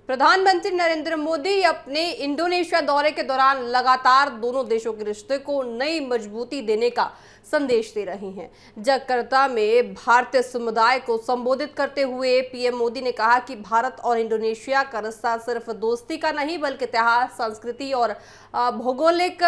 प्रधानमंत्री नरेंद्र मोदी अपने इंडोनेशिया दौरे के दौरान लगातार दोनों देशों के रिश्ते को नई मजबूती देने का संदेश दे रही हैं। जकार्ता में भारतीय समुदाय को संबोधित करते हुए पीएम मोदी ने कहा कि भारत और इंडोनेशिया का रिश्ता सिर्फ दोस्ती का नहीं बल्कि इतिहास, संस्कृति और भौगोलिक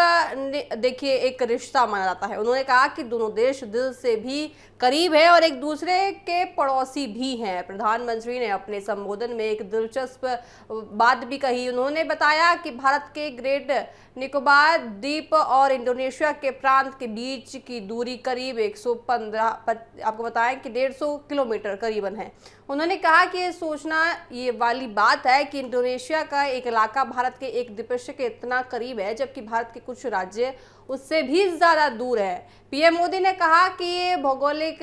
देखिए एक रिश्ता माना जाता है। उन्होंने कहा कि दोनों देश दिल से भी करीब है और एक दूसरे के पड़ोसी भी हैं। प्रधानमंत्री ने अपने संबोधन में एक दिलचस्प बात भी कही। उन्होंने बताया कि भारत के ग्रेट निकोबार द्वीप और इंडोनेशिया के प्रांत के बीच की दूरी करीब 115 आपको बताएं कि 150 किलोमीटर करीबन है। उन्होंने कहा कि ये सोचना ये वाली बात है कि इंडोनेशिया का एक इलाका भारत के एक द्वीपकल्प के इतना करीब है, जबकि भारत के कुछ राज्य उससे भी ज़्यादा दूर है। पीएम मोदी ने कहा कि ये भौगोलिक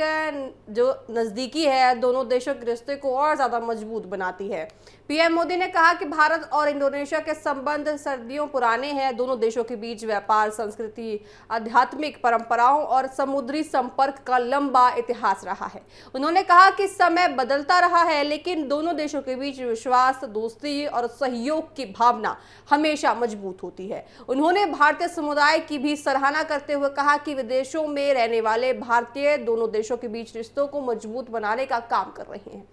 जो नज़दीकी है दोनों देशों के रिश्ते को और ज़्यादा मजबूत बनाती है। पीएम मोदी ने कहा कि भारत और इंडोनेशिया के संबंध सदियों पुराने हैं। दोनों देशों के बीच व्यापार, संस्कृति, आध्यात्मिक परंपराओं और समुद्री संपर्क का लंबा इतिहास रहा है। उन्होंने कहा कि समय बदलता रहा है, लेकिन दोनों देशों के बीच विश्वास, दोस्ती और सहयोग की भावना हमेशा मजबूत होती है। उन्होंने भारतीय समुदाय की भी सराहना करते हुए कहा कि विदेशों में रहने वाले भारतीय दोनों देशों के बीच रिश्तों को मजबूत बनाने का काम कर रहे हैं।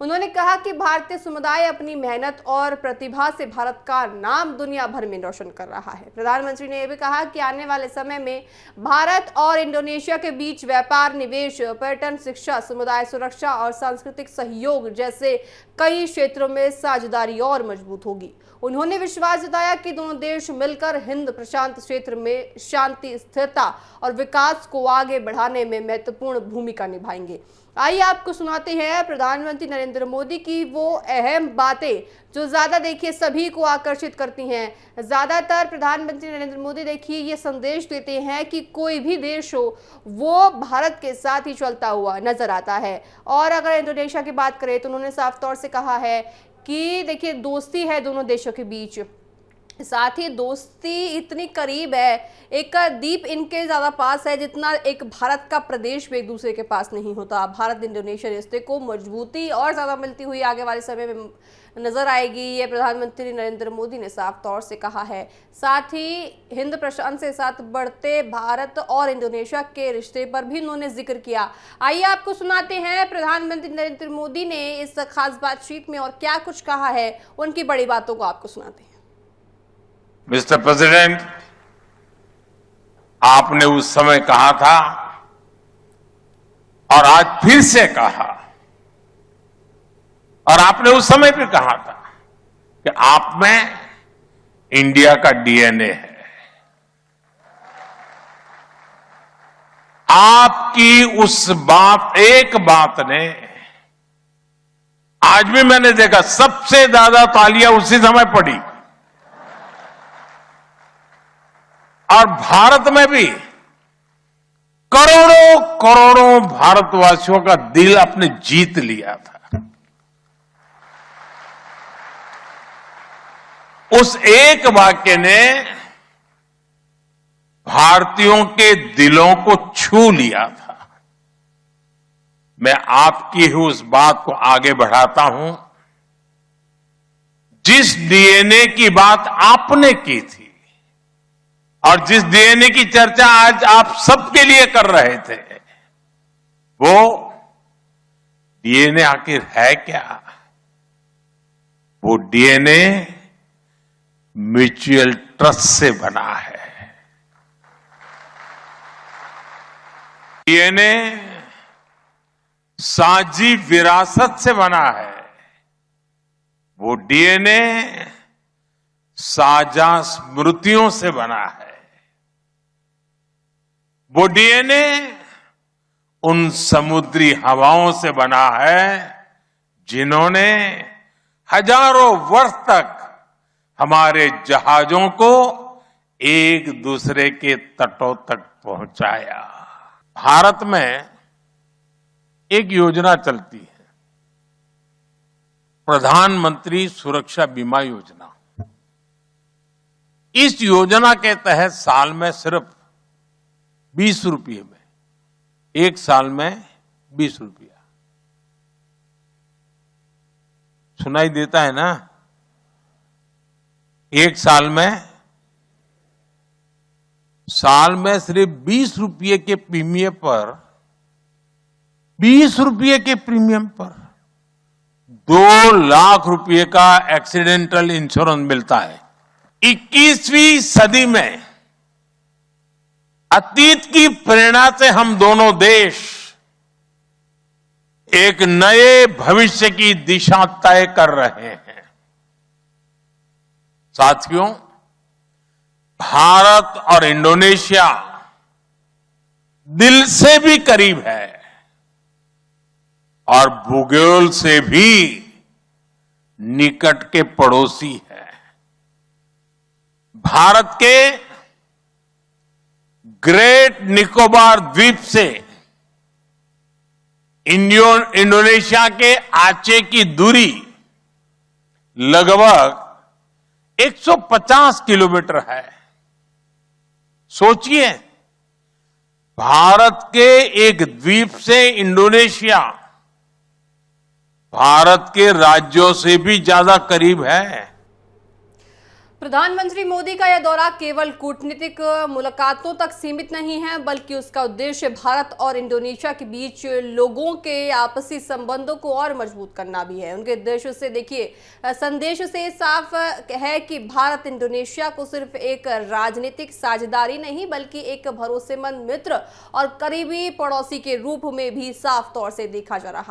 उन्होंने कहा कि भारतीय समुदाय अपनी मेहनत और प्रतिभा से भारत का नाम दुनिया भर में रोशन कर रहा है। प्रधानमंत्री ने यह भी कहा कि आने वाले समय में भारत और इंडोनेशिया के बीच व्यापार, निवेश, पर्यटन, शिक्षा, समुदाय सुरक्षा और सांस्कृतिक सहयोग जैसे कई क्षेत्रों में साझेदारी और मजबूत होगी। उन्होंने विश्वास जताया कि दोनों देश मिलकर हिंद प्रशांत क्षेत्र में शांति, स्थिरता और विकास को आगे बढ़ाने में महत्वपूर्ण भूमिका निभाएंगे। आइए आपको सुनाते हैं प्रधानमंत्री नरेंद्र मोदी की वो अहम बातें जो ज्यादा देखिए सभी को आकर्षित करती हैं। ज्यादातर प्रधानमंत्री नरेंद्र मोदी देखिए ये संदेश देते हैं कि कोई भी देश हो वो भारत के साथ ही चलता हुआ नजर आता है। और अगर इंडोनेशिया की बात करें तो उन्होंने साफ तौर से कहा है कि देखिए दोस्ती है दोनों देशों के बीच, साथ ही दोस्ती इतनी करीब है, एक द्वीप इनके ज़्यादा पास है जितना एक भारत का प्रदेश भी एक दूसरे के पास नहीं होता। भारत इंडोनेशिया रिश्ते को मजबूती और ज़्यादा मिलती हुई आगे वाले समय में नजर आएगी, ये प्रधानमंत्री नरेंद्र मोदी ने साफ तौर से कहा है। साथ ही हिंद प्रशांत के साथ बढ़ते भारत और इंडोनेशिया के रिश्ते पर भी उन्होंने जिक्र किया। आइए आपको सुनाते हैं प्रधानमंत्री नरेंद्र मोदी ने इस खास बातचीत में और क्या कुछ कहा है, उनकी बड़ी बातों को आपको सुनाते हैं। मिस्टर प्रेसिडेंट, आपने उस समय कहा था और आज फिर से कहा, और आपने उस समय भी कहा था कि आप में इंडिया का डीएनए है। आपकी उस एक बात ने आज भी मैंने देखा सबसे ज्यादा तालियां उसी समय पड़ी, और भारत में भी करोड़ों करोड़ों भारतवासियों का दिल आपने जीत लिया था। उस एक वाक्य ने भारतीयों के दिलों को छू लिया था। मैं आपकी ही उस बात को आगे बढ़ाता हूं, जिस डीएनए की बात आपने की थी और जिस डीएनए की चर्चा आज आप सबके लिए कर रहे थे, वो डीएनए आखिर है क्या? वो डीएनए म्यूचुअल ट्रस्ट से बना है। डीएनए साझी विरासत से बना है। वो डीएनए साझा स्मृतियों से बना है। वो डीएनए उन समुद्री हवाओं से बना है जिन्होंने हजारों वर्ष तक हमारे जहाजों को एक दूसरे के तटों तक पहुंचाया। भारत में एक योजना चलती है, प्रधानमंत्री सुरक्षा बीमा योजना। इस योजना के तहत साल में सिर्फ 20 रुपये में, एक साल में 20 रुपया सुनाई देता है ना? एक साल में सिर्फ 20 रुपये के प्रीमियम पर 2 लाख रुपए का एक्सीडेंटल इंश्योरेंस मिलता है। 21वीं सदी में अतीत की प्रेरणा से हम दोनों देश एक नए भविष्य की दिशा तय कर रहे हैं। साथियों, भारत और इंडोनेशिया दिल से भी करीब है और भूगोल से भी निकट के पड़ोसी है। भारत के ग्रेट निकोबार द्वीप से इंडोनेशिया के आचे की दूरी लगभग 150 किलोमीटर है। सोचिए, भारत के एक द्वीप से इंडोनेशिया भारत के राज्यों से भी ज्यादा करीब है। प्रधानमंत्री मोदी का यह दौरा केवल कूटनीतिक मुलाकातों तक सीमित नहीं है, बल्कि उसका उद्देश्य भारत और इंडोनेशिया के बीच लोगों के आपसी संबंधों को और मजबूत करना भी है। उनके उद्देश्य से देखिए, संदेश से साफ है कि भारत इंडोनेशिया को सिर्फ एक राजनीतिक साझेदारी नहीं, बल्कि एक भरोसेमंद मित्र और करीबी पड़ोसी के रूप में भी साफ तौर से देखा जा रहा है।